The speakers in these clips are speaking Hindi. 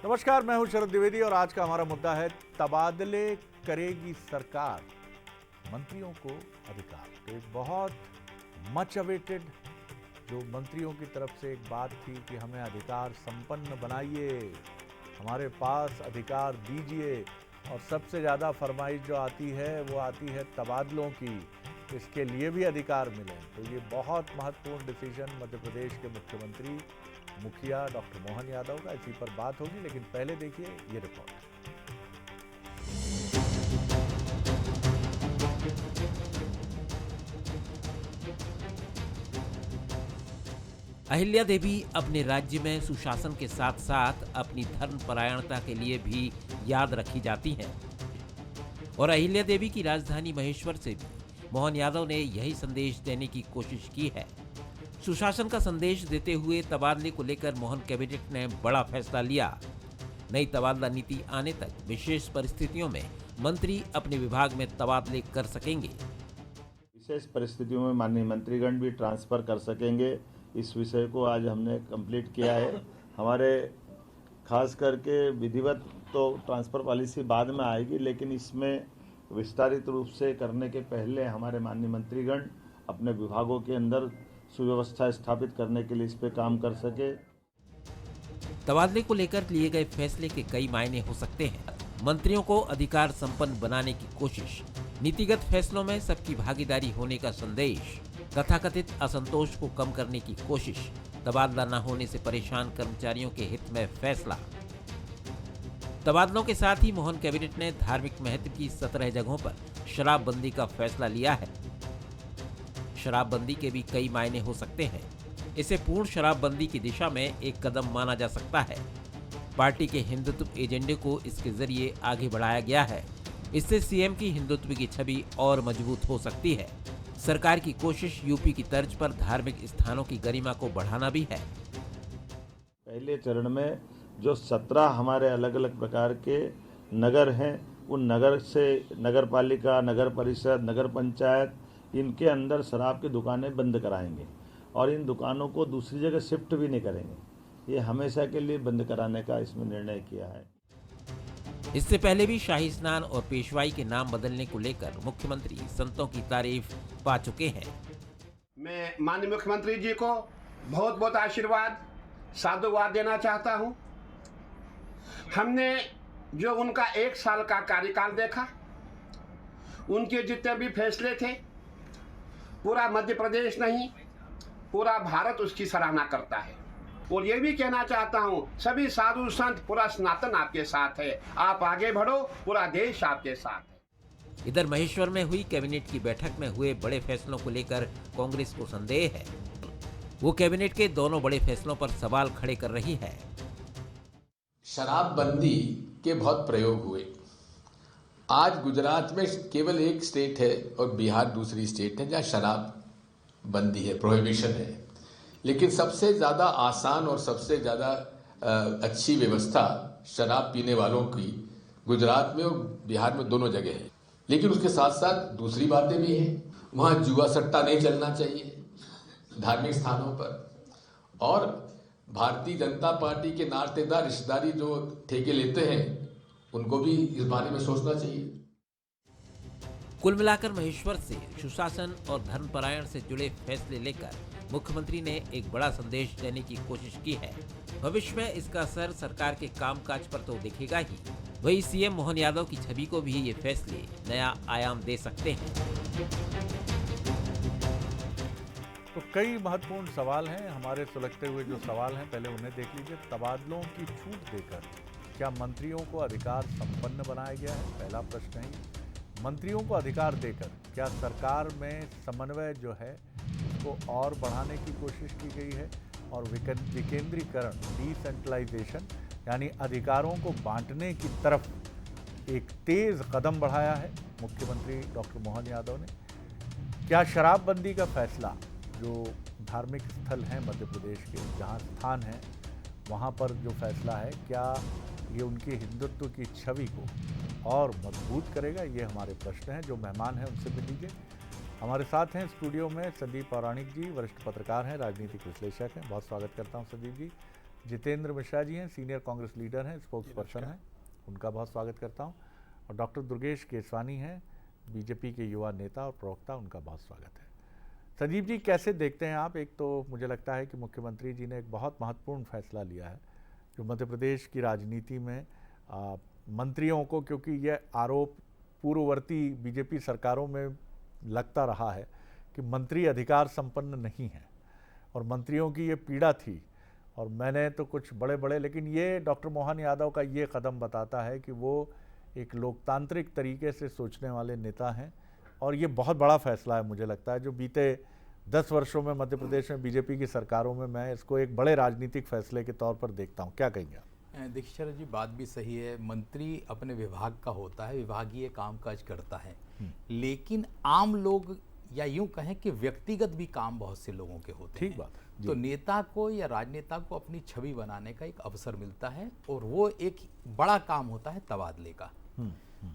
नमस्कार, मैं हूं शरद द्विवेदी और आज का हमारा मुद्दा है तबादले करेगी सरकार, मंत्रियों को अधिकार। तो एक बहुत मच अवेटेड जो मंत्रियों की तरफ से एक बात थी कि हमें अधिकार संपन्न बनाइए, हमारे पास अधिकार दीजिए, और सबसे ज़्यादा फरमाइश जो आती है वो आती है तबादलों की, इसके लिए भी अधिकार मिले। तो ये बहुत महत्वपूर्ण डिसीजन मध्य प्रदेश के मुख्यमंत्री मुखिया डॉक्टर मोहन यादव का, इसी पर बात होगी। लेकिन पहले देखिए ये रिपोर्ट। अहिल्या देवी अपने राज्य में सुशासन के साथ साथ अपनी धर्मपरायणता के लिए भी याद रखी जाती हैं। और अहिल्या देवी की राजधानी महेश्वर से भी मोहन यादव ने यही संदेश देने की कोशिश की है। सुशासन का संदेश देते हुए तबादले को लेकर मोहन कैबिनेट ने बड़ा फैसला लिया। नई तबादला नीति आने तक विशेष परिस्थितियों में मंत्री अपने विभाग में तबादले कर सकेंगे। विशेष परिस्थितियों में माननीय मंत्रीगण भी ट्रांसफर कर सकेंगे। इस विषय को आज हमने कंप्लीट किया है। हमारे खास करके विधिवत तो ट्रांसफर पॉलिसी बाद में आएगी, लेकिन इसमें विस्तारित रूप से करने के पहले हमारे माननीय मंत्रीगण अपने विभागों के अंदर सुव्यवस्था स्थापित करने के लिए इस पे काम कर सके। तबादले को लेकर लिए गए फैसले के कई मायने हो सकते हैं। मंत्रियों को अधिकार संपन्न बनाने की कोशिश, नीतिगत फैसलों में सबकी भागीदारी होने का संदेश, तथाकथित असंतोष को कम करने की कोशिश, तबादला न होने से परेशान कर्मचारियों के हित में फैसला। तबादलों के साथ ही मोहन कैबिनेट ने धार्मिक महत्व की 17 जगहों पर शराबबंदी का फैसला लिया है। शराबबंदी के भी कई मायने हो सकते हैं। इसे पूर्ण शराबबंदी की दिशा में एक कदम माना जा सकता है। पार्टी के हिंदुत्व एजेंडे को इसके जरिए आगे बढ़ाया गया है। इससे सीएम की हिंदुत्व की छवि और मजबूत हो सकती है। सरकार की कोशिश यूपी की तर्ज पर धार्मिक स्थानों की गरिमा को बढ़ाना भी है। पहले चरण में जो 17 हमारे अलग अलग प्रकार के नगर हैं, उन नगर से नगर पालिका, नगर परिषद, नगर पंचायत, इनके अंदर शराब की दुकानें बंद कराएंगे और इन दुकानों को दूसरी जगह शिफ्ट भी नहीं करेंगे। ये हमेशा के लिए बंद कराने का इसमें निर्णय किया है। इससे पहले भी शाही स्नान और पेशवाई के नाम बदलने को लेकर मुख्यमंत्री संतों की तारीफ पा चुके हैं। मैं माननीय मुख्यमंत्री जी को बहुत बहुत आशीर्वाद, साधुवाद देना चाहता हूं। हमने जो उनका 1 साल का कार्यकाल देखा, उनके जितने भी फैसले थे, पूरा मध्य प्रदेश नहीं पूरा भारत उसकी सराहना करता है। और ये भी कहना चाहता हूँ, सभी साधु संत, पूरा सनातन आपके साथ है। आप आगे बढ़ो, पूरा देश आपके साथ है। इधर महेश्वर में हुई कैबिनेट की बैठक में हुए बड़े फैसलों को लेकर कांग्रेस को संदेह है। वो कैबिनेट के दोनों बड़े फैसलों पर सवाल खड़े कर रही है। शराबबंदी के बहुत प्रयोग हुए। आज गुजरात में केवल एक स्टेट है और बिहार दूसरी स्टेट है जहाँ शराब बंदी है, प्रोहिबिशन है। लेकिन सबसे ज़्यादा आसान और सबसे ज़्यादा अच्छी व्यवस्था शराब पीने वालों की गुजरात में और बिहार में दोनों जगह है। लेकिन उसके साथ साथ दूसरी बातें भी हैं। वहाँ जुआ सट्टा नहीं चलना चाहिए धार्मिक स्थानों पर, और भारतीय जनता पार्टी के नातेदार रिश्तेदारी जो ठेके लेते हैं उनको भी इस बारे में सोचना चाहिए। कुल मिलाकर महेश्वर से सुशासन और धर्मपरायण से जुड़े फैसले लेकर मुख्यमंत्री ने एक बड़ा संदेश देने की कोशिश की है। भविष्य में इसका असर सरकार के कामकाज पर तो दिखेगा ही, वही सीएम मोहन यादव की छवि को भी ये फैसले नया आयाम दे सकते हैं। तो कई महत्वपूर्ण सवाल हैं हमारे सुलगते हुए। जो सवाल हैं पहले उन्हें देख लीजिए। तबादलों की छूट देकर क्या मंत्रियों को अधिकार संपन्न बनाया गया है? पहला प्रश्न है। मंत्रियों को अधिकार देकर क्या सरकार में समन्वय जो है उसको और बढ़ाने की कोशिश की गई है? और विकेंद्रीकरण, डिसेंट्रलाइजेशन, यानी अधिकारों को बांटने की तरफ एक तेज कदम बढ़ाया है मुख्यमंत्री डॉक्टर मोहन यादव ने? क्या शराबबंदी का फैसला, जो धार्मिक स्थल हैं मध्य प्रदेश के, जहाँ स्थान है वहाँ पर जो फैसला है, क्या ये उनके हिंदुत्व की छवि को और मजबूत करेगा? ये हमारे प्रश्न हैं। जो मेहमान हैं उनसे मिल लीजिए। हमारे साथ हैं स्टूडियो में संदीप पौराणिक जी, वरिष्ठ पत्रकार हैं, राजनीतिक विश्लेषक हैं। बहुत स्वागत करता हूं संदीप जी। जितेंद्र मिश्रा जी हैं, सीनियर कांग्रेस लीडर हैं, स्पोक्स पर्सन हैं, उनका बहुत स्वागत करता हूं। और डॉक्टर दुर्गेश केसवानी हैं, बीजेपी के युवा नेता और प्रवक्ता, उनका बहुत स्वागत है। संजीव जी, कैसे देखते हैं आप? एक तो मुझे लगता है कि मुख्यमंत्री जी ने एक बहुत महत्वपूर्ण फैसला लिया है जो मध्य प्रदेश की राजनीति में मंत्रियों को, क्योंकि यह आरोप पूर्ववर्ती बीजेपी सरकारों में लगता रहा है कि मंत्री अधिकार संपन्न नहीं है और मंत्रियों की ये पीड़ा थी। और मैंने तो कुछ बड़े बड़े, लेकिन ये डॉक्टर मोहन यादव का ये कदम बताता है कि वो एक लोकतांत्रिक तरीके से सोचने वाले नेता हैं और ये बहुत बड़ा फैसला है मुझे लगता है, जो बीते 10 वर्षों में मध्य प्रदेश में बीजेपी की सरकारों में मैं इसको एक बड़े राजनीतिक फैसले के तौर पर देखता हूँ। क्या कहेंगे आप? देखिए शरद जी, बात भी सही है। मंत्री अपने विभाग का होता है, विभागीय कामकाज करता है, लेकिन आम लोग या यूं कहें कि व्यक्तिगत भी काम बहुत से लोगों के होते हैं। ठीक बात है। तो नेता को या राजनेता को अपनी छवि बनाने का एक अवसर मिलता है और वो एक बड़ा काम होता है तबादले का।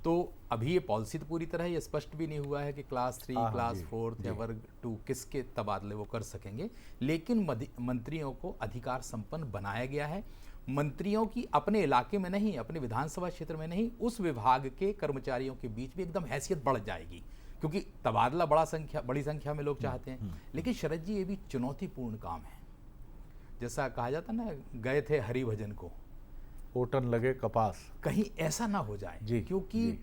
तो अभी ये पॉलिसी तो पूरी तरह ये स्पष्ट भी नहीं हुआ है कि क्लास 3, क्लास 4 या वर्ग 2 किसके तबादले वो कर सकेंगे, लेकिन मंत्रियों को अधिकार संपन्न बनाया गया है। मंत्रियों की अपने इलाके में नहीं, अपने विधानसभा क्षेत्र में नहीं, उस विभाग के कर्मचारियों के बीच भी एकदम हैसियत बढ़ जाएगी, क्योंकि तबादला बड़ी संख्या में लोग चाहते हैं। लेकिन शरद जी, ये भी चुनौतीपूर्ण काम है। जैसा कहा जाता ना, गए थे हरि भजन को, ओटन लगे कपास, कहीं ऐसा ना हो जाए जी, क्योंकि जी।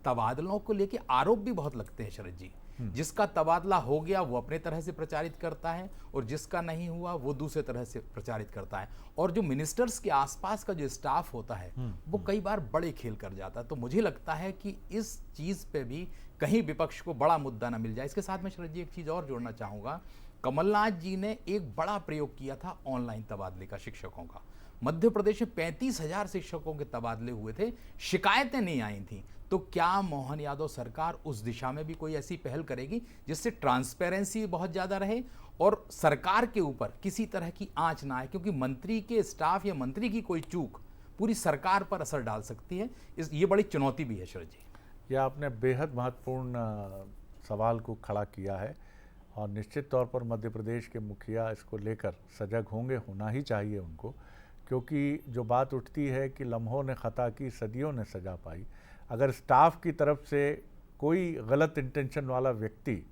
तबादलों को लेके आरोप भी बहुत लगते हैं शरद जी। जिसका तबादला हो गया वो अपने तरह से प्रचारित करता है और जिसका नहीं हुआ वो दूसरे तरह से प्रचारित करता है। और जो मिनिस्टर्स के आसपास का जो स्टाफ होता है वो कई बार बड़े खेल कर जाता है। तो मुझे लगता है कि इस चीज़ पे भी कहीं विपक्ष को बड़ा मुद्दा ना मिल जाए। इसके साथ में शरद जी एक चीज़ और जोड़ना चाहूँगा। कमलनाथ जी ने एक बड़ा प्रयोग किया था ऑनलाइन तबादले का शिक्षकों का। मध्य प्रदेश में 35,000 शिक्षकों के तबादले हुए थे, शिकायतें नहीं आई थी। तो क्या मोहन यादव सरकार उस दिशा में भी कोई ऐसी पहल करेगी जिससे ट्रांसपेरेंसी बहुत ज़्यादा रहे और सरकार के ऊपर किसी तरह की आंच ना आए? क्योंकि मंत्री के स्टाफ या मंत्री की कोई चूक पूरी सरकार पर असर डाल सकती है। ये बड़ी चुनौती भी है शरद जी। यह आपने बेहद महत्वपूर्ण सवाल को खड़ा किया है और निश्चित तौर पर मध्य प्रदेश के मुखिया इसको लेकर सजग होंगे, होना ही चाहिए उनको, क्योंकि जो बात उठती है कि लम्हों ने ख़ता की, सदियों ने सजा पाई। अगर स्टाफ की तरफ से कोई गलत इंटेंशन वाला व्यक्ति,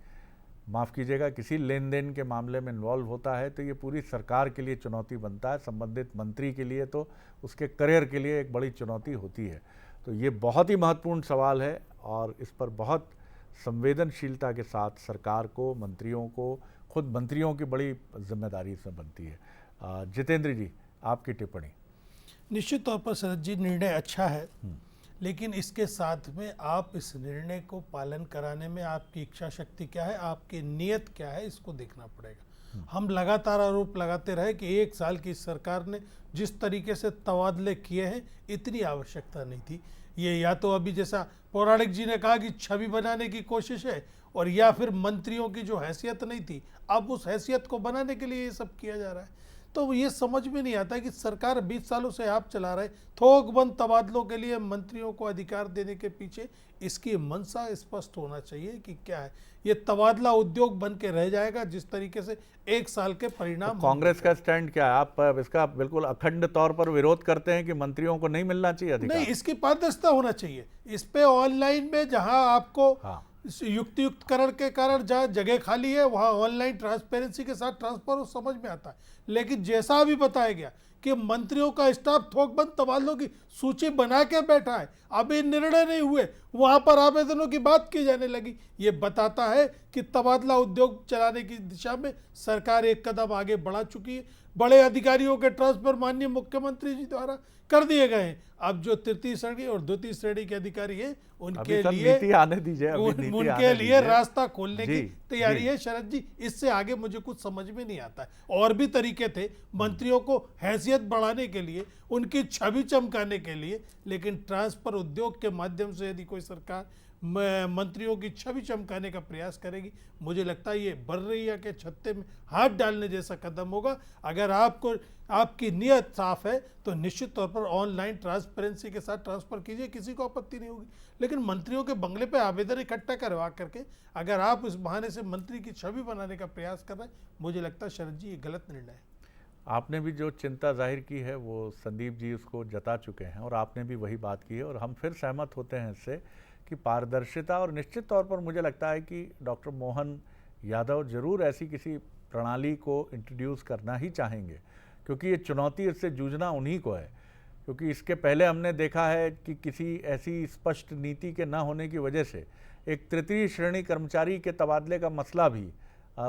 माफ़ कीजिएगा, किसी लेन देन के मामले में इन्वॉल्व होता है तो ये पूरी सरकार के लिए चुनौती बनता है, संबंधित मंत्री के लिए तो उसके करियर के लिए एक बड़ी चुनौती होती है। तो ये बहुत ही महत्वपूर्ण सवाल है और इस पर बहुत संवेदनशीलता के साथ सरकार को, मंत्रियों को, खुद मंत्रियों की बड़ी जिम्मेदारी इसमें बनती है। जितेंद्र जी, आपकी टिप्पणी। निश्चित तौर पर शरद जी, निर्णय अच्छा है, लेकिन इसके साथ में आप इस निर्णय को पालन कराने में आपकी इच्छा शक्ति क्या है, आपकी नीयत क्या है, इसको देखना पड़ेगा। हम लगातार आरोप लगाते रहे कि 1 साल की सरकार ने जिस तरीके से तबादले किए हैं, इतनी आवश्यकता नहीं थी। ये या तो अभी जैसा पौराणिक जी ने कहा कि छवि बनाने की कोशिश है, और या फिर मंत्रियों की जो हैसियत नहीं थी, अब उस हैसियत को बनाने के लिए ये सब किया जा रहा है। तो ये समझ में नहीं आता कि सरकार 20 सालों से आप चला रहे, थोकबंद तबादलों के लिए मंत्रियों को अधिकार देने के पीछे इसकी मंशा स्पष्ट होना चाहिए कि क्या है। ये तबादला उद्योग बन के रह जाएगा जिस तरीके से 1 साल के परिणाम। तो कांग्रेस का स्टैंड क्या है? आप इसका बिल्कुल अखंड तौर पर विरोध करते हैं कि मंत्रियों को नहीं मिलना चाहिए अधिकार? नहीं, इसकी पारदर्शिता होना चाहिए। इस पे ऑनलाइन में जहां आपको युक्तियुक्तकरण के कारण जहाँ जगह खाली है वहाँ ऑनलाइन ट्रांसपेरेंसी के साथ ट्रांसफर हो, समझ में आता है। लेकिन जैसा अभी बताया गया कि मंत्रियों का स्टाफ थोकबंद तबादलों की सूची बना के बैठा है, अभी निर्णय नहीं हुए, वहाँ पर आवेदनों की बात की जाने लगी। ये बताता है कि तबादला उद्योग चलाने की दिशा में सरकार एक कदम आगे बढ़ा चुकी है। बड़े अधिकारियों के ट्रांसफर माननीय मुख्यमंत्री जी द्वारा कर दिए गए हैं। अब जो तृतीय श्रेणी और द्वितीय श्रेणी के अधिकारी हैं उनके लिए रास्ता खोलने की तैयारी है शरद जी। इससे आगे मुझे कुछ समझ में नहीं आता है। और भी तरीके थे मंत्रियों को हैसियत बढ़ाने के लिए, उनकी छवि चमकाने के लिए, लेकिन ट्रांसफर उद्योग के माध्यम से यदि कोई सरकार मंत्रियों की छवि चमकाने का प्रयास करेगी, मुझे लगता है ये बर्रैया के छत्ते में हाथ डालने जैसा कदम होगा। अगर आपकी नीयत साफ है तो निश्चित तौर पर ऑनलाइन ट्रांसपेरेंसी के साथ ट्रांसफर कीजिए, किसी को आपत्ति नहीं होगी। लेकिन मंत्रियों के बंगले पे आवेदन इकट्ठा करवा करके अगर आप इस बहाने से मंत्री की छवि बनाने का प्रयास कर रहे हैं, मुझे लगता है शरद जी ये गलत निर्णय है। आपने भी जो चिंता जाहिर की है वो संदीप जी उसको जता चुके हैं और आपने भी वही बात की है और हम फिर सहमत होते हैं इससे कि पारदर्शिता, और निश्चित तौर पर मुझे लगता है कि डॉक्टर मोहन यादव जरूर ऐसी किसी प्रणाली को इंट्रोड्यूस करना ही चाहेंगे, क्योंकि ये चुनौती इससे जूझना उन्हीं को है। क्योंकि इसके पहले हमने देखा है कि किसी ऐसी स्पष्ट नीति के न होने की वजह से एक तृतीय श्रेणी कर्मचारी के तबादले का मसला भी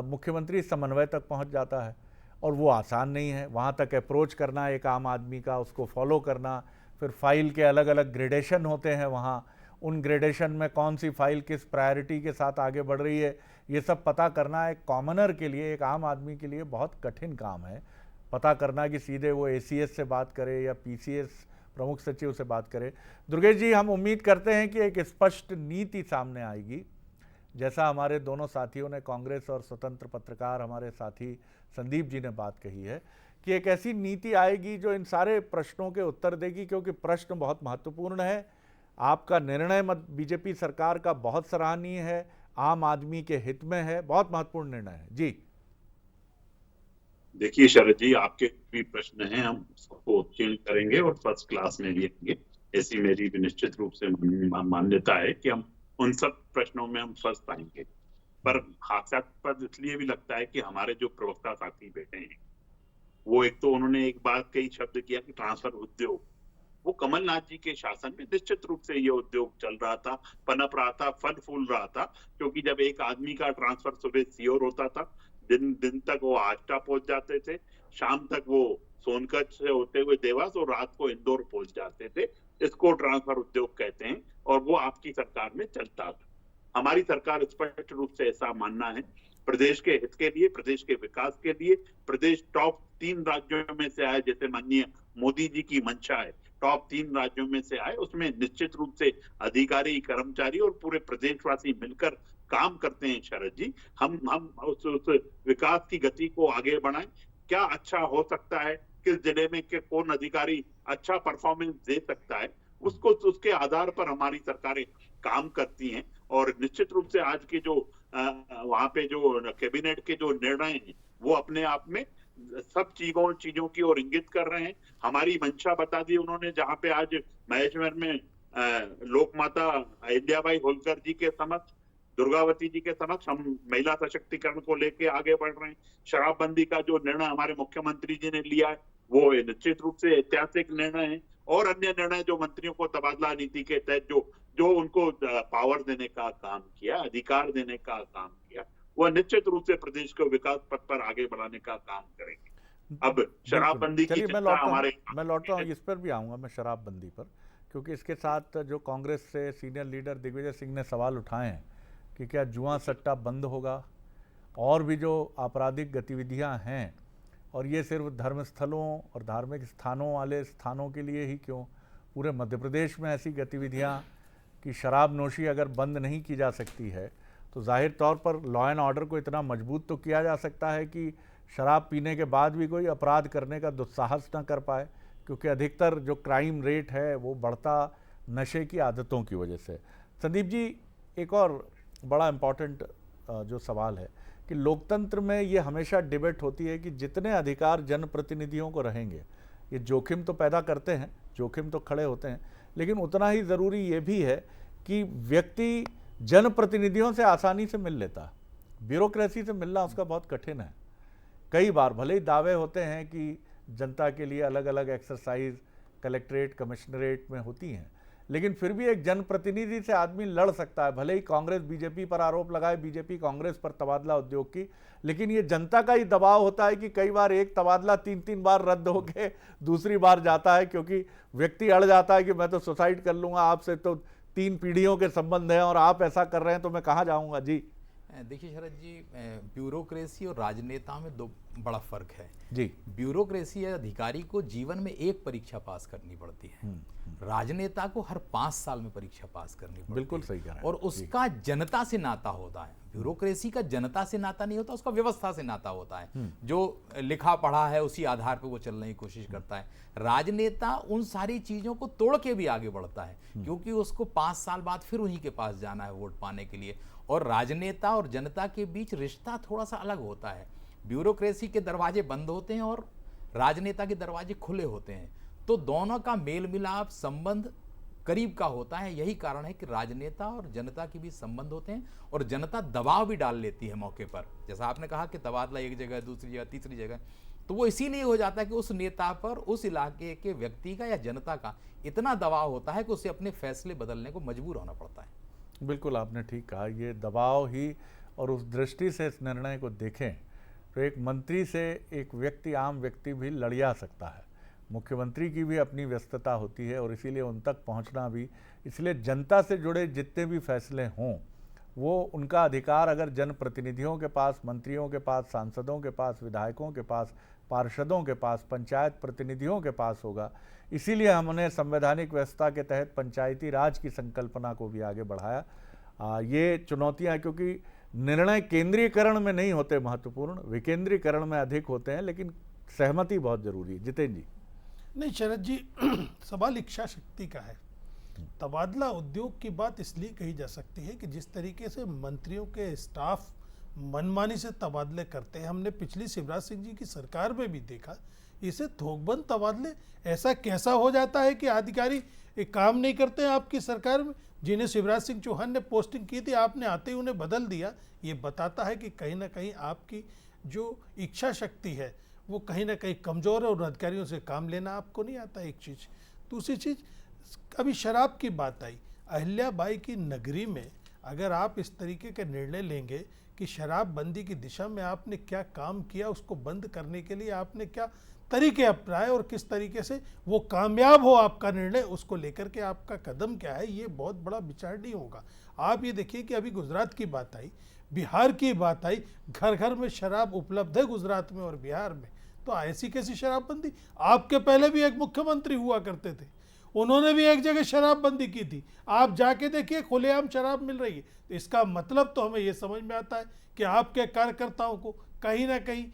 मुख्यमंत्री समन्वय तक पहुंच जाता है और वो आसान नहीं है। वहां तक अप्रोच करना एक आम आदमी का, उसको फॉलो करना, फिर फाइल के अलग अलग ग्रेडेशन होते हैं वहाँ, उन ग्रेडेशन में कौन सी फाइल किस प्रायोरिटी के साथ आगे बढ़ रही है, ये सब पता करना एक कॉमनर के लिए, एक आम आदमी के लिए बहुत कठिन काम है। पता करना कि सीधे वो ACS से बात करे या PCS प्रमुख सचिव से बात करे। दुर्गेश जी, हम उम्मीद करते हैं कि एक स्पष्ट नीति सामने आएगी, जैसा हमारे दोनों साथियों ने, कांग्रेस और स्वतंत्र पत्रकार हमारे साथी संदीप जी ने बात कही है, कि एक ऐसी नीति आएगी जो इन सारे प्रश्नों के उत्तर देगी, क्योंकि प्रश्न बहुत महत्वपूर्ण है। आपका निर्णय मत बीजेपी सरकार का बहुत सराहनीय है, आम आदमी के हित में है, बहुत महत्वपूर्ण निर्णय है। जी देखिए शरद जी, आपके भी प्रश्न हैं, हम सबको उत्तीर्ण करेंगे और फर्स्ट क्लास में लेंगे, ऐसी मेरी भी निश्चित रूप से मान्यता है कि हम उन सब प्रश्नों में हम फर्स्ट आएंगे। पर हास्यास्पद इसलिए भी लगता है कि हमारे जो प्रवक्ता साथी बैठे हैं वो एक तो उन्होंने एक बात कई शब्द किया कि ट्रांसफर उद्योग, वो कमलनाथ जी के शासन में निश्चित रूप से ये उद्योग चल रहा था, पनप रहा था, फल फूल रहा था, क्योंकि जब एक आदमी का ट्रांसफर सुबह सीहोर होता था, दिन तक वो आष्टा पहुंच जाते थे, शाम तक वो सोनकच्छ से होते हुए देवास और रात को इंदौर पहुंच जाते थे। इसको ट्रांसफर उद्योग कहते हैं और वो आपकी सरकार में चलता था। हमारी सरकार स्पष्ट रूप से ऐसा मानना है, प्रदेश के हित के लिए, प्रदेश के विकास के लिए, प्रदेश टॉप 3 राज्यों में से आए, जैसे माननीय मोदी जी की मंशा है, टॉप 3 राज्यों में से आए, उसमें निश्चित रूप से अधिकारी, कर्मचारी और पूरे प्रदेशवासी मिलकर काम करते हैं। शरद जी, हम उस विकास की गति को आगे बढ़ाएं। क्या अच्छा हो सकता है, किस जिले में के कौन अधिकारी अच्छा परफॉर्मेंस दे सकता है, उसको उसके आधार पर हमारी सरकारें काम करती हैं। और निश्चित रूप से आज के जो वहां पे जो कैबिनेट के जो निर्णय हैं वो अपने आप में सब चीजों की ओर इंगित कर रहे हैं। हमारी मंशा बता दी उन्होंने, जहां पे आज महेश्वर में लोक माता अहिल्याबाई होलकर जी के समक्ष, दुर्गावती जी के समक्ष हम महिला सशक्तिकरण को लेके आगे बढ़ रहे हैं। शराबबंदी का जो निर्णय हमारे मुख्यमंत्री जी ने लिया है वो निश्चित रूप से ऐतिहासिक निर्णय है, और अन्य निर्णय जो मंत्रियों को तबादला नीति के तहत जो उनको पावर देने का काम किया, अधिकार देने का काम किया, वह निश्चित रूप से प्रदेश को विकास पथ पर आगे बढ़ाने का काम करेंगे। अब शराबबंदी की चिंता हमारे, मैं लौटता हूँ, इस पर भी आऊंगा मैं, शराबबंदी पर, क्योंकि इसके साथ जो कांग्रेस से सीनियर लीडर दिग्विजय सिंह ने सवाल उठाए हैं कि क्या जुआ सट्टा बंद होगा, और भी जो आपराधिक गतिविधियां हैं, और ये सिर्फ धर्मस्थलों और धार्मिक स्थानों वाले स्थानों के लिए ही क्यों, पूरे मध्य प्रदेश में ऐसी गतिविधियां कि शराब नोशी अगर बंद नहीं की जा सकती है तो जाहिर तौर पर लॉ एंड ऑर्डर को इतना मजबूत तो किया जा सकता है कि शराब पीने के बाद भी कोई अपराध करने का दुस्साहस न कर पाए, क्योंकि अधिकतर जो क्राइम रेट है वो बढ़ता नशे की आदतों की वजह से। संदीप जी, एक और बड़ा इम्पॉर्टेंट जो सवाल है कि लोकतंत्र में ये हमेशा डिबेट होती है कि जितने अधिकार जनप्रतिनिधियों को रहेंगे, ये जोखिम तो पैदा करते हैं, जोखिम तो खड़े होते हैं, लेकिन उतना ही ज़रूरी ये भी है कि व्यक्ति जनप्रतिनिधियों से आसानी से मिल लेता है। ब्यूरोक्रेसी से मिलना उसका बहुत कठिन है। कई बार भले ही दावे होते हैं कि जनता के लिए अलग अलग एक्सरसाइज कलेक्ट्रेट, कमिश्नरेट में होती हैं, लेकिन फिर भी एक जनप्रतिनिधि से आदमी लड़ सकता है। भले ही कांग्रेस बीजेपी पर आरोप लगाए, बीजेपी कांग्रेस पर तबादला उद्योग की, लेकिन ये जनता का ही दबाव होता है कि कई बार एक तबादला 3-3 बार रद्द होके दूसरी बार जाता है, क्योंकि व्यक्ति अड़ जाता है कि मैं तो सुसाइड कर लूँगा, आपसे तो 3 पीढ़ियों के संबंध हैं और आप ऐसा कर रहे हैं तो मैं कहाँ जाऊँगा। जी देखिए शरद जी, ब्यूरोक्रेसी और राजनेता में दो बड़ा फर्क है जी। ब्यूरोक्रेसी अधिकारी को जीवन में एक परीक्षा पास करनी पड़ती है, राजनेता को हर 5 साल में परीक्षा पास करनी पड़ती है। बिल्कुल सही कह रहे हैं। और उसका जनता से नाता होता है। ब्यूरोक्रेसी का जनता से नाता नहीं होता, उसका व्यवस्था से नाता होता है। जो लिखा पढ़ा है उसी आधार पर वो चलने की कोशिश करता है। राजनेता उन सारी चीजों को तोड़ के भी आगे बढ़ता है, क्योंकि उसको 5 साल बाद फिर उन्हीं के पास जाना है वोट पाने के लिए। और राजनेता और जनता के बीच रिश्ता थोड़ा सा अलग होता है। ब्यूरोक्रेसी के दरवाजे बंद होते हैं और राजनेता के दरवाजे खुले होते हैं, तो दोनों का मेल मिलाप संबंध करीब का होता है। यही कारण है कि राजनेता और जनता के बीच संबंध होते हैं और जनता दबाव भी डाल लेती है मौके पर। जैसा आपने कहा कि तबादला एक जगह, दूसरी जगह, तीसरी जगह, तो वो इसीलिए हो जाता है कि उस नेता पर उस इलाके के व्यक्ति का या जनता का इतना दबाव होता है कि उसे अपने फैसले बदलने को मजबूर होना पड़ता है। बिल्कुल आपने ठीक कहा, ये दबाव ही, और उस दृष्टि से इस निर्णय को देखें तो एक मंत्री से एक व्यक्ति, आम व्यक्ति भी लड़िया सकता है। मुख्यमंत्री की भी अपनी व्यस्तता होती है और इसीलिए उन तक पहुंचना भी, इसलिए जनता से जुड़े जितने भी फैसले हों वो उनका अधिकार अगर जनप्रतिनिधियों के पास, मंत्रियों के पास, सांसदों के पास, विधायकों के पास, पार्षदों के पास, पंचायत प्रतिनिधियों के पास होगा। इसीलिए हमने संवैधानिक व्यवस्था के तहत पंचायती राज की संकल्पना को भी आगे बढ़ाया। ये चुनौतियाँ, क्योंकि निर्णय केंद्रीकरण में नहीं होते महत्वपूर्ण, विकेंद्रीकरण में अधिक होते हैं, लेकिन सहमति बहुत जरूरी है। जितेंद्र जी। नहीं शरद जी, सवाल इच्छा शक्ति का है। तबादला उद्योग की बात इसलिए कही जा सकती है कि जिस तरीके से मंत्रियों के स्टाफ मनमानी से तबादले करते हैं, हमने पिछली शिवराज सिंह जी की सरकार में भी देखा। इसे थोकबंद तबादले ऐसा कैसा हो जाता है कि अधिकारी एक काम नहीं करते हैं आपकी सरकार में, जिन्हें शिवराज सिंह चौहान ने पोस्टिंग की थी आपने आते ही उन्हें बदल दिया। ये बताता है कि कहीं ना कहीं आपकी जो इच्छा शक्ति है वो कहीं ना कहीं कमज़ोर है और अधिकारियों से काम लेना आपको नहीं आता। एक चीज़, दूसरी चीज़, अभी शराब की बात आई। अहिल्याबाई की नगरी में अगर आप इस तरीके के निर्णय लेंगे कि शराबबंदी की दिशा में आपने क्या काम किया, उसको बंद करने के लिए आपने क्या तरीके अपनाए और किस तरीके से वो कामयाब हो आपका निर्णय, उसको लेकर के आपका कदम क्या है, ये बहुत बड़ा विचारणीय होगा। आप ये देखिए कि अभी गुजरात की बात आई, बिहार की बात आई, घर घर में शराब उपलब्ध है गुजरात में और बिहार में, तो ऐसी कैसी शराबबंदी? आपके पहले भी एक मुख्यमंत्री हुआ करते थे, उन्होंने भी एक जगह शराबबंदी की थी। आप जाके देखिए खुलेआम शराब मिल रही है। तो इसका मतलब तो हमें ये समझ में आता है कि आपके कार्यकर्ताओं को कहीं ना कहीं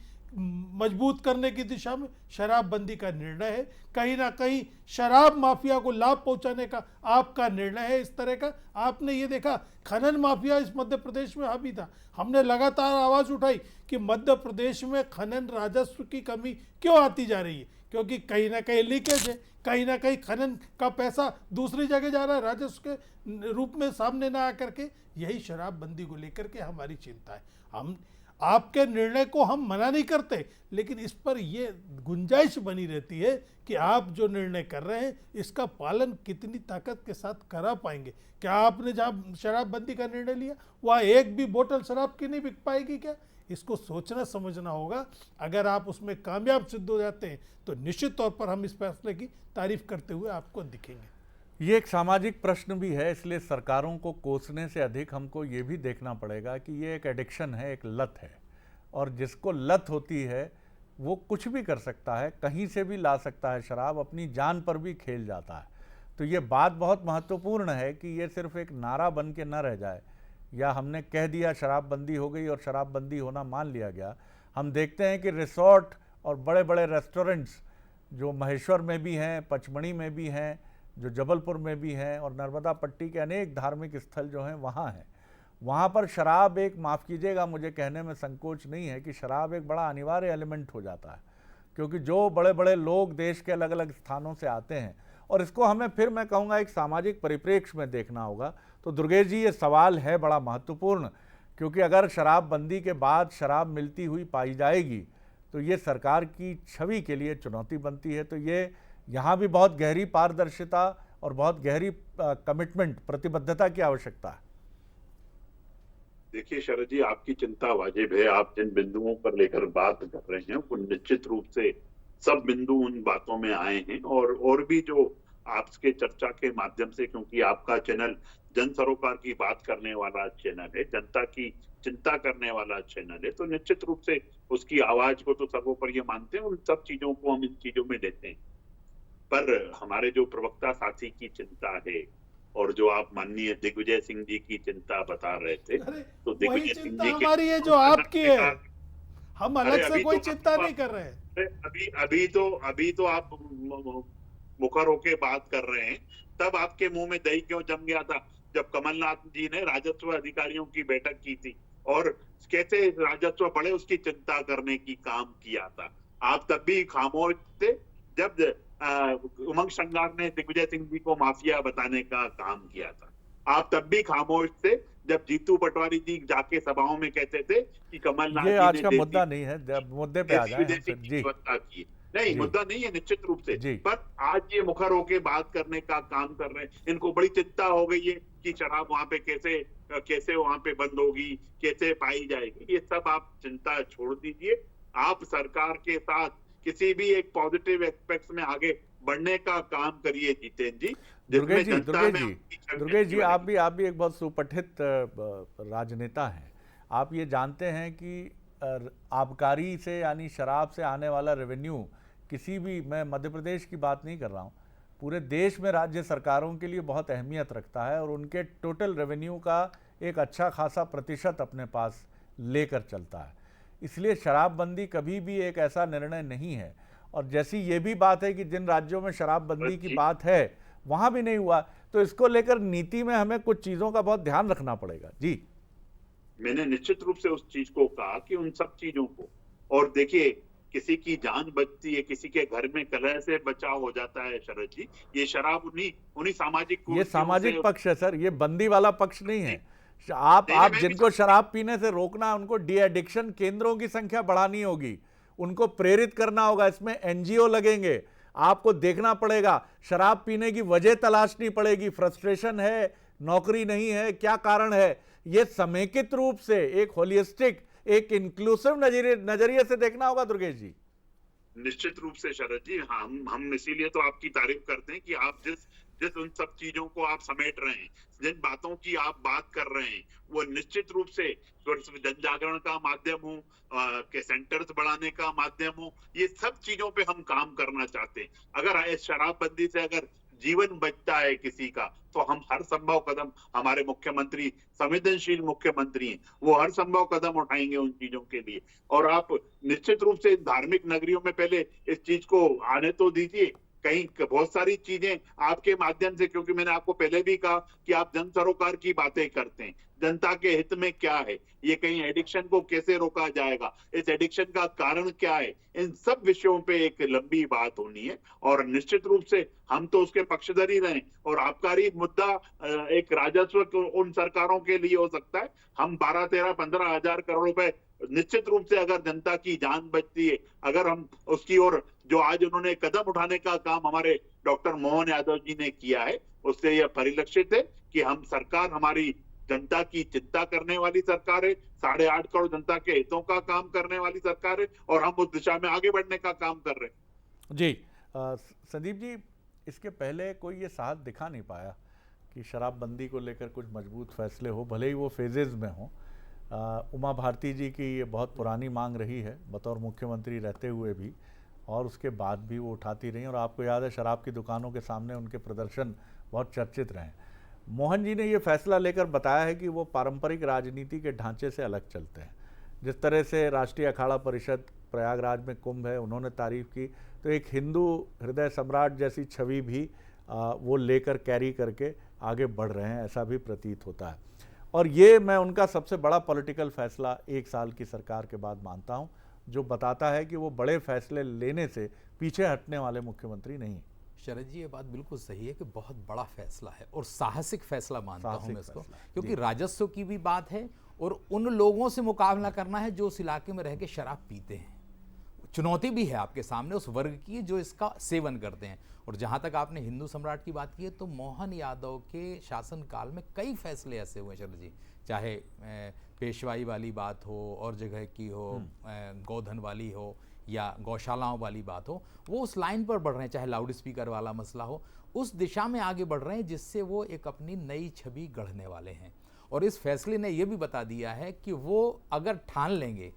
मजबूत करने की दिशा में शराबबंदी का निर्णय है, कहीं ना कहीं शराब माफिया को लाभ पहुंचाने का आपका निर्णय है। इस तरह का आपने ये देखा, खनन माफिया इस मध्य प्रदेश में हावी था। हमने लगातार आवाज़ उठाई कि मध्य प्रदेश में खनन राजस्व की कमी क्यों आती जा रही है, क्योंकि कहीं ना कहीं लीकेज है, कहीं ना कहीं खनन का पैसा दूसरी जगह जा रहा है राजस्व के रूप में सामने ना आकर के। यही शराबबंदी को लेकर के हमारी चिंता है। हम आपके निर्णय को हम मना नहीं करते, लेकिन इस पर ये गुंजाइश बनी रहती है कि आप जो निर्णय कर रहे हैं इसका पालन कितनी ताकत के साथ करा पाएंगे। क्या आपने जहाँ शराबबंदी का निर्णय लिया वहाँ एक भी बोतल शराब की नहीं बिक पाएगी क्या? इसको सोचना समझना होगा। अगर आप उसमें कामयाब सिद्ध हो जाते हैं तो निश्चित तौर पर हम इस फैसले की तारीफ करते हुए आपको दिखेंगे। ये एक सामाजिक प्रश्न भी है, इसलिए सरकारों को कोसने से अधिक हमको ये भी देखना पड़ेगा कि ये एक एडिक्शन है, एक लत है, और जिसको लत होती है वो कुछ भी कर सकता है, कहीं से भी ला सकता है शराब, अपनी जान पर भी खेल जाता है। तो ये बात बहुत महत्वपूर्ण है कि ये सिर्फ एक नारा बन के न रह जाए, या हमने कह दिया शराबबंदी हो गई और शराबबंदी होना मान लिया गया। हम देखते हैं कि रिसोर्ट और बड़े बड़े रेस्टोरेंट्स जो महेश्वर में भी हैं, पचमढ़ी में भी हैं, जो जबलपुर में भी हैं, और नर्मदा पट्टी के अनेक धार्मिक स्थल जो हैं वहाँ हैं, वहाँ पर शराब एक, माफ़ कीजिएगा मुझे कहने में संकोच नहीं है कि शराब एक बड़ा अनिवार्य एलिमेंट हो जाता है, क्योंकि जो बड़े बड़े लोग देश के अलग अलग स्थानों से आते हैं, और इसको हमें फिर मैं कहूँगा एक सामाजिक परिप्रेक्ष्य में देखना होगा। तो दुर्गेश जी, ये सवाल है बड़ा महत्वपूर्ण, क्योंकि अगर शराबबंदी के बाद शराब मिलती हुई पाई जाएगी तो ये सरकार की छवि के लिए चुनौती बनती है। तो ये यहाँ भी बहुत गहरी पारदर्शिता और बहुत गहरी कमिटमेंट, प्रतिबद्धता की आवश्यकता है। देखिए शरद जी, आपकी चिंता वाजिब है। आप जिन बिंदुओं पर लेकर बात कर रहे हैं वो निश्चित रूप से सब बिंदु उन बातों में आए हैं, और भी जो आपके चर्चा के माध्यम से, क्योंकि आपका चैनल जन सरोकार की बात करने वाला चैनल है, जनता की चिंता करने वाला चैनल है, तो निश्चित रूप से उसकी आवाज को तो सर्वोपरि मानते हैं, उन सब चीजों को हम इन चीजों में लेते हैं। पर हमारे जो प्रवक्ता साथी की चिंता है और जो आप माननीय दिग्विजय सिंह जी की चिंता बता रहे थे, तो दिग्विजय सिंह जी हमारी है जो आपकी है, हम अलग से कोई चिंता नहीं कर रहे हैं। अभी तो आप मुखर होके बात कर रहे हैं, तब आपके मुंह में दही क्यों जम गया था जब कमलनाथ जी ने राजस्व अधिकारियों की बैठक की थी और कैसे राजस्व बढ़े उसकी चिंता करने की काम किया था। आप तब भी खामोश थे जब उमंग श्रृंगार ने दिग्विजय सिंह जी को माफिया बताने का काम किया था। आप तब भी खामोश थे जब जीतू पटवारी जी जाके सभाओं में कहते थे कि कमलनाथ ये जी आज ने का देसी मुद्दा नहीं है, मुद्दे पे आ जाए हम विदेशी फिर। की जी व्यवस्था की। नहीं, जी। मुद्दा नहीं है निश्चित रूप से, जी। पर आज ये मुखर होके बात करने का काम कर रहे हैं। इनको बड़ी चिंता हो गई है कि शराब वहां पे कैसे वहां पे बंद होगी, कैसे पाई जाएगी। ये सब आप चिंता छोड़ दीजिए। आप सरकार के साथ किसी भी एक पॉजिटिव एस्पेक्ट्स में आगे बढ़ने का काम करिए जितेंद्र जी। दुर्गेश जी, दुर्गेश जी, आप भी भी एक बहुत सुपठित राजनेता हैं। आप ये जानते हैं कि आबकारी से यानी शराब से आने वाला रेवेन्यू किसी भी, मैं मध्य प्रदेश की बात नहीं कर रहा हूँ, पूरे देश में राज्य सरकारों के लिए बहुत अहमियत रखता है और उनके टोटल रेवेन्यू का एक अच्छा खासा प्रतिशत अपने पास लेकर चलता है। इसलिए शराबबंदी कभी भी एक ऐसा निर्णय नहीं है। और जैसी ये भी बात है कि जिन राज्यों में शराबबंदी की बात है वहाँ भी नहीं हुआ, तो इसको लेकर नीति में हमें कुछ चीज़ों का बहुत ध्यान रखना पड़ेगा। जी, मैंने निश्चित रूप से उस चीज को कहा कि उन सब चीजों को, और देखिए किसी की जान बचती है, किसी के घर में कलह से बचाव हो जाता है शरद जी। ये शराब उन्हीं सामाजिक ये कुरीतियों सामाजिक से- पक्ष है सर, ये बंदी वाला पक्ष नहीं है। आप नहीं, मैं भी जिनको शराब पीने से रोकना है उनको डी एडिक्शन केंद्रों की संख्या बढ़ानी होगी, उनको प्रेरित करना होगा। इसमें एनजीओ लगेंगे, आपको देखना पड़ेगा, शराब पीने की वजह तलाशनी पड़ेगी। फ्रस्ट्रेशन है, नौकरी नहीं है, क्या कारण है, ये समेकित रूप से एक होलिस्टिक, एक इंक्लूसिव नजरिए से देखना होगा। दुर्गेश जी, निश्चित रूप से शरद जी, हम इसीलिए तो आपकी तारीफ करते हैं कि आप जिस उन सब चीजों को आप समेट रहे हैं, जिन बातों की आप बात कर रहे हैं, वो निश्चित रूप से जन जागरण का माध्यम हो, के सेंटर्स बढ़ाने का माध्यम हो, ये सब चीजों पे हम काम करना चाहते हैं। अगर इस शराबबंदी से अगर जीवन बचता है किसी का, तो हम हर संभव कदम, हमारे मुख्यमंत्री संवेदनशील मुख्यमंत्री हैं, वो हर संभव कदम उठाएंगे उन चीजों के लिए। और आप निश्चित रूप से धार्मिक नगरियों में पहले इस चीज को आने तो दीजिए। कहीं बहुत सारी चीजें आपके माध्यम से, क्योंकि मैंने आपको पहले भी कहा कि आप जन सरोकार की बातें करते हैं, जनता के हित में क्या है, ये कहीं एडिक्शन को कैसे रोका जाएगा, इस एडिक्शन का कारण क्या है, इन सब विषयों पे एक लंबी बात होनी है। और निश्चित रूप से हम तो उसके पक्षधर ही रहे। और आबकारी मुद्दा एक राजस्व उन सरकारों के लिए हो सकता है। हम 12, 13, 15 हजार करोड़ रुपए निश्चित रूप से, अगर जनता की जान बचती है, अगर हम उसकी ओर जो आज उन्होंने कदम उठाने का काम हमारे डॉक्टर मोहन यादव जी ने किया है, उससे यह परिलक्षित है कि हम सरकार, हमारी जनता की चिंता करने वाली सरकार है, 8.5 करोड़ जनता के हितों का काम करने वाली सरकार है, और हम उस दिशा में आगे बढ़ने का काम कर रहे हैं। जी, संदीप जी, इसके पहले कोई ये साथ दिखा नहीं पाया कि शराबबंदी को लेकर कुछ मजबूत फैसले हो, भले ही वो फेजेस में हो। उमा भारती जी की ये बहुत पुरानी मांग रही है बतौर मुख्यमंत्री रहते हुए भी, और उसके बाद भी वो उठाती रही। और आपको याद है, शराब की दुकानों के सामने उनके प्रदर्शन बहुत चर्चित रहे। मोहन जी ने ये फैसला लेकर बताया है कि वो पारंपरिक राजनीति के ढांचे से अलग चलते हैं। जिस तरह से राष्ट्रीय अखाड़ा परिषद प्रयागराज में कुंभ है, उन्होंने तारीफ की, तो एक हिंदू हृदय सम्राट जैसी छवि भी वो लेकर कैरी करके आगे बढ़ रहे हैं, ऐसा भी प्रतीत होता है। और ये मैं उनका सबसे बड़ा पॉलिटिकल फैसला 1 साल की सरकार के बाद मानता हूँ, जो बताता है कि वो बड़े फैसले लेने से पीछे हटने वाले मुख्यमंत्री नहीं। शरद जी, ये बात बिल्कुल सही है कि बहुत बड़ा फैसला है और साहसिक फैसला मानता हूं मैं इसको, क्योंकि राजस्व की भी बात है और उन लोगों से मुकाबला करना है जो उस इलाके में रह के शराब पीते हैं। चुनौती भी है आपके सामने उस वर्ग की जो इसका सेवन करते हैं। और जहां तक आपने हिंदू सम्राट की बात की है, तो मोहन यादव के शासनकाल में कई फैसले ऐसे हुए शरद जी, चाहे पेशवाई वाली बात हो और जगह की हो, गोधन वाली हो या गौशालाओं वाली बात हो, वो उस लाइन पर बढ़ रहे हैं। चाहे लाउड स्पीकर वाला मसला हो, उस दिशा में आगे बढ़ रहे हैं जिससे वो एक अपनी नई छवि गढ़ने वाले हैं। और इस फैसले ने ये भी बता दिया है कि वो अगर ठान लेंगे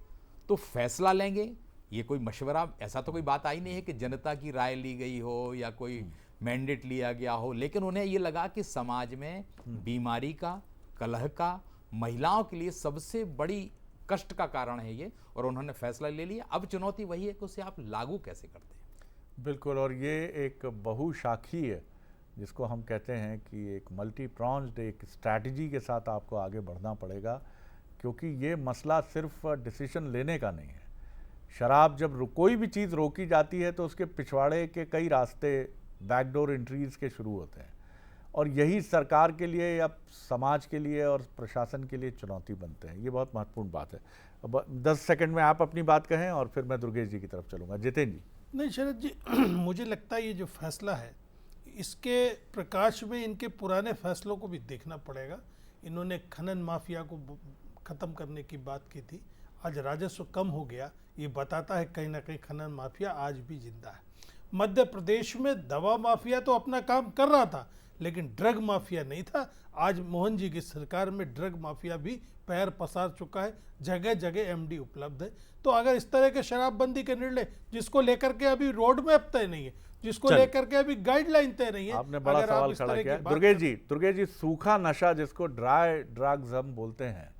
तो फैसला लेंगे। ये कोई मशवरा, ऐसा तो कोई बात आई नहीं है कि जनता की राय ली गई हो या कोई मैंडेट लिया गया हो, लेकिन उन्हें ये लगा कि समाज में बीमारी का, कलह का, महिलाओं के लिए सबसे बड़ी कष्ट का कारण है ये, और उन्होंने फैसला ले लिया। अब चुनौती वही है कि उसे आप लागू कैसे करते हैं। बिल्कुल, और ये एक बहुशाखीय, जिसको हम कहते हैं कि एक मल्टी प्रॉन्ज्ड एक स्ट्रैटेजी के साथ आपको आगे बढ़ना पड़ेगा, क्योंकि ये मसला सिर्फ डिसीजन लेने का नहीं है। शराब जब कोई भी चीज़ रोकी जाती है तो उसके पिछवाड़े के कई रास्ते बैकडोर एंट्रीज के शुरू होते हैं, और यही सरकार के लिए या समाज के लिए और प्रशासन के लिए चुनौती बनते हैं। ये बहुत महत्वपूर्ण बात है। अब 10 सेकंड में आप अपनी बात कहें और फिर मैं दुर्गेश जी की तरफ चलूँगा। जितेंद्र जी। नहीं शरद जी, मुझे लगता है ये जो फैसला है इसके प्रकाश में इनके पुराने फैसलों को भी देखना पड़ेगा। इन्होंने खनन माफिया को ख़त्म करने की बात की थी, आज राजस्व कम हो गया, ये बताता है कहीं ना कहीं खनन माफिया आज भी जिंदा है। मध्य प्रदेश में दवा माफिया तो अपना काम कर रहा था लेकिन ड्रग माफिया नहीं था। आज मोहन जी की सरकार में ड्रग माफिया भी पैर पसार चुका है, जगह जगह एमडी उपलब्ध है। तो अगर इस तरह के शराबबंदी के निर्णय जिसको लेकर के अभी रोड मैप तय नहीं है, जिसको लेकर के अभी गाइडलाइन तय नहीं है, आपने बड़ा सवाल खड़ा किया। दुर्गेश जी, सूखा नशा जिसको ड्राई ड्रग्स हम बोलते हैं,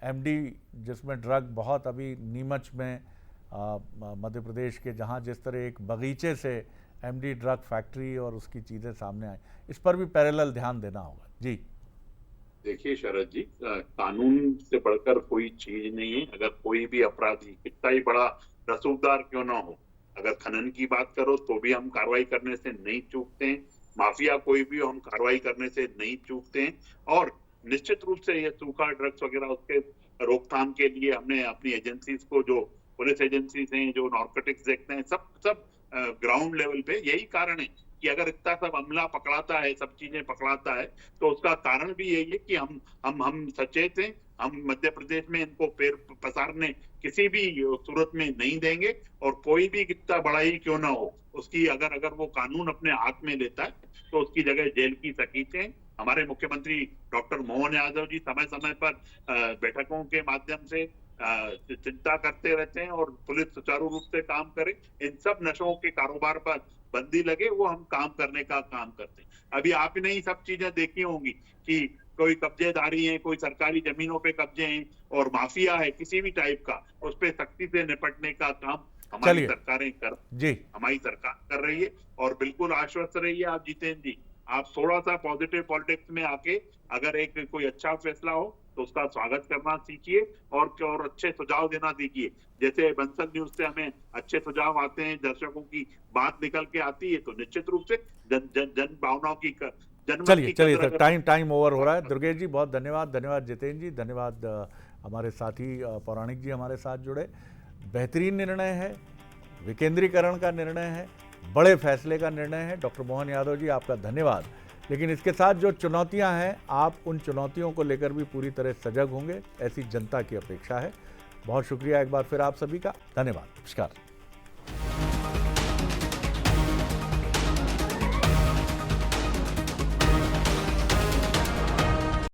एमडी जिसमें ड्रग बहुत अभी नीमच में मध्य प्रदेश के जहां जिस तरह एक बगीचे से एमडी ड्रग फैक्ट्री और उसकी चीजें सामने आई, इस पर भी पैरेलल ध्यान देना होगा। जी देखिए शरद जी, कानून से बढ़कर कोई चीज नहीं है। अगर कोई भी अपराधी कितना ही बड़ा रसूखदार क्यों ना हो, अगर खनन की बात करो तो भी हम कार्रवाई करने से नहीं चूकते हैं। माफिया कोई भी हम कार्रवाई करने से नहीं चूकते हैं। और निश्चित रूप से ये सूखा ड्रग्स वगैरह उसके रोकथाम के लिए हमने अपनी एजेंसीज को, जो पुलिस एजेंसीज हैं, जो नार्कोटिक्स देखते हैं, सब ग्राउंड लेवल पे यही कारण है कि अगर इतना सब अमला पकड़ाता है, सब चीजें पकड़ाता है, तो उसका कारण भी यही है कि हम सचेत हैं। हम मध्य प्रदेश में इनको पैर पसारने किसी भी सूरत में नहीं देंगे। और कोई भी कितना बड़ा ही क्यों ना हो, उसकी अगर वो कानून अपने हाथ में लेता है तो उसकी जगह जेल की सकीतें। हमारे मुख्यमंत्री डॉक्टर मोहन यादव जी समय समय पर बैठकों के माध्यम से चिंता करते रहते हैं और पुलिस सुचारू रूप से काम करे, इन सब नशों के कारोबार पर बंदी लगे, वो हम काम करने का काम करते हैं। अभी आपने ही सब चीजें देखी होंगी कि कोई कब्जेदारी है, कोई सरकारी जमीनों पे कब्जे हैं और माफिया है किसी भी टाइप का, उस पे सख्ती से निपटने का काम हमारी सरकारें हमारी सरकार कर रही है। और बिल्कुल आश्वस्त रहिए आप जितेंद्र जी, आप थोड़ा सा पॉजिटिव पॉलिटिक्स में आके अगर एक कोई अच्छा फैसला हो तो उसका स्वागत करना सीखिए और अच्छे सुझाव देना सीखिए। जैसे बंसल न्यूज से हमें अच्छे सुझाव आते हैं, दर्शकों की बात निकल के आती है, तो निश्चित रूप से जन भावनाओं की चलिए सर, टाइम ओवर हो रहा है। दुर्गेश जी बहुत धन्यवाद जितेंद्र जी, धन्यवाद हमारे साथी पौराणिक जी हमारे साथ जुड़े। बेहतरीन निर्णय है, विकेंद्रीकरण का निर्णय है, बड़े फैसले का निर्णय है। डॉक्टर मोहन यादव जी आपका धन्यवाद। लेकिन इसके साथ जो चुनौतियां हैं, आप उन चुनौतियों को लेकर भी पूरी तरह सजग होंगे, ऐसी जनता की अपेक्षा है। बहुत शुक्रिया एक बार फिर आप सभी का, धन्यवाद, नमस्कार।